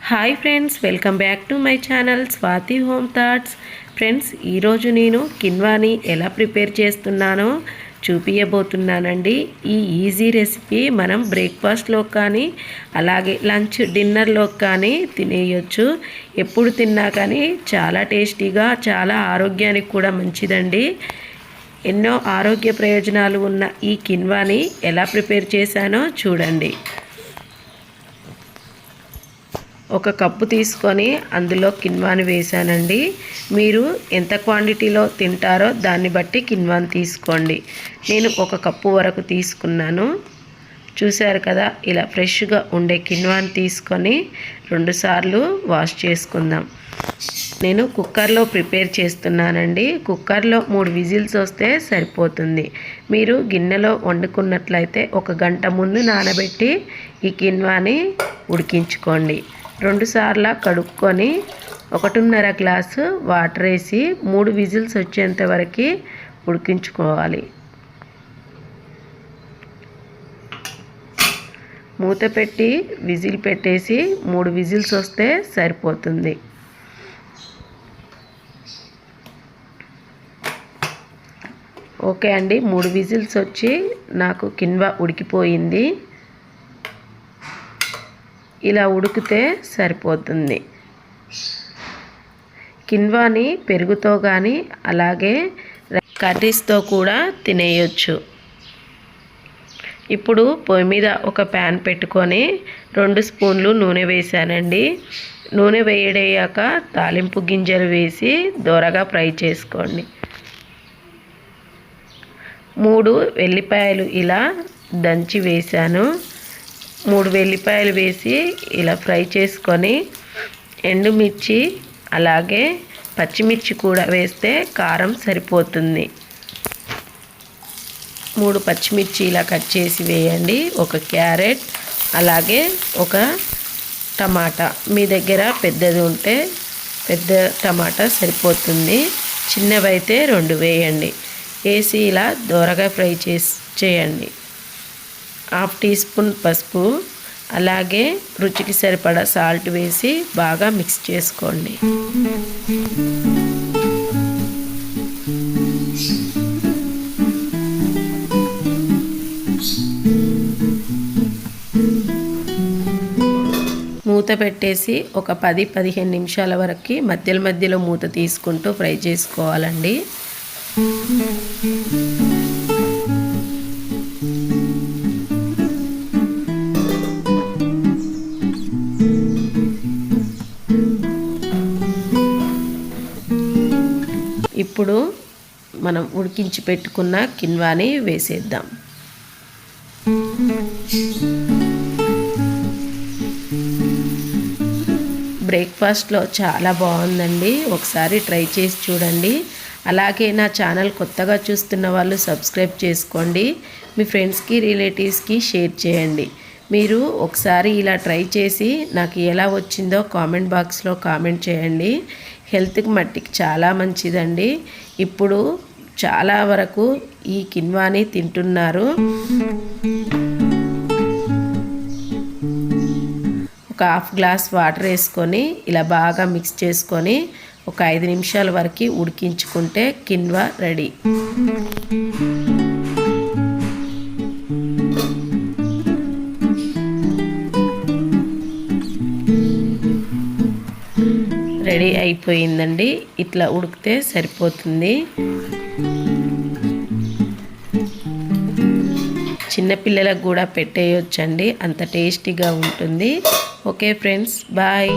Hi friends, welcome back to my channel Swathi home thoughts. Friends, ఈరోజు నేను కిన్వాని ఎలా prepare చేస్తున్నానో చూపించబోతున్నానండి. ఈ ఈజీ రెసిపీ మనం బ్రేక్ఫాస్ట్లో కానీ అలాగే లంచ్ డిన్నర్లో కానీ తినేయొచ్చు. ఎప్పుడు తిన్నా కానీ చాలా టేస్టీగా, చాలా ఆరోగ్యానికి కూడా మంచిదండి. ఎన్నో ఆరోగ్య ప్రయోజనాలు ఉన్న ఈ కిన్వాని ఎలా ప్రిపేర్ చేశానో చూడండి. ఒక కప్పు తీసుకొని అందులో కిన్వాని వేసానండి. మీరు ఎంత క్వాంటిటీలో తింటారో దాన్ని బట్టి కిన్వాని తీసుకోండి. నేను ఒక కప్పు వరకు తీసుకున్నాను. చూశారు కదా, ఇలా ఫ్రెష్గా ఉండే కిన్వాని తీసుకొని 2 సార్లు వాష్ చేసుకుందాం. నేను కుక్కర్లో ప్రిపేర్ చేస్తున్నానండి. కుక్కర్లో 3 విజిల్స్ వస్తే సరిపోతుంది. మీరు గిన్నెలో వండుకున్నట్లయితే 1 గంట ముందు నానబెట్టి ఈ కిన్వాని ఉడికించుకోండి. 2 సార్లు కడుక్కొని 1.5 గ్లాసు వాటర్ వేసి 3 విజిల్స్ వచ్చేంత వరకు ఉడికించుకోవాలి. మూత పెట్టి విజిల్ పెట్టేసి 3 విజిల్స్ వస్తే సరిపోతుంది. ఓకే అండి, 3 విజిల్స్ వచ్చి నాకు కిన్వా ఉడికిపోయింది. ఇలా ఉడికితే సరిపోతుంది. కిన్వాని పెరుగుతో కానీ అలాగే కర్రీస్తో కూడా తినేయొచ్చు. ఇప్పుడు పొయ్యి మీద ఒక ప్యాన్ పెట్టుకొని 2 స్పూన్లు నూనె వేసానండి. నూనె వేయడయ్యాక తాలింపు గింజలు వేసి దోరగా ఫ్రై చేసుకోండి. 3 వెల్లిపాయలు ఇలా దంచి వేసాను. 3 వెల్లిపాయలు వేసి ఇలా ఫ్రై చేసుకొని ఎండుమిర్చి అలాగే పచ్చిమిర్చి కూడా వేస్తే కారం సరిపోతుంది. 3 పచ్చిమిర్చి ఇలా కట్ చేసి వేయండి. 1 క్యారెట్ అలాగే 1 టమాటా. మీ దగ్గర పెద్దది ఉంటే పెద్ద టమాటా సరిపోతుంది. చిన్నవైతే 2 వేయండి. వేసి ఇలా దోరగా ఫ్రై చేయండి. 1/2 టీ స్పూన్ పసుపు అలాగే రుచికి సరిపడా సాల్ట్ వేసి బాగా మిక్స్ చేసుకోండి. మూత పెట్టేసి ఒక 10-15 నిమిషాల వరకు మధ్యలో మూత తీసుకుంటూ ఫ్రై చేసుకోవాలండి. ఇప్పుడు మనం ఉడికించి పెట్టుకున్న కిన్వాని వేసేద్దాం. బ్రేక్ఫాస్ట్లో చాలా బాగుందండి. ఒకసారి ట్రై చేసి చూడండి. అలాగే నా ఛానల్ కొత్తగా చూస్తున్న వాళ్ళు సబ్స్క్రైబ్ చేసుకోండి. మీ ఫ్రెండ్స్కి రిలేటివ్స్కి షేర్ చేయండి. మీరు ఒకసారి ఇలా ట్రై చేసి నాకు ఎలా వచ్చిందో కామెంట్ బాక్స్లో కామెంట్ చేయండి. హెల్త్కి మట్టికి చాలా మంచిదండి. ఇప్పుడు చాలా వరకు ఈ కిన్వాని తింటున్నారు. ఒక 1/2 గ్లాస్ వాటర్ వేసుకొని ఇలా బాగా మిక్స్ చేసుకొని ఒక 5 నిమిషాల వరకు ఉడికించుకుంటే కిన్వా రెడీ. రెడీ అయిపోయిందండి. ఇట్లా ఉడికితే సరిపోతుంది. చిన్నపిల్లలకు కూడా పెట్టేయొచ్చండి, అంత టేస్టీగా ఉంటుంది. Okay friends, bye.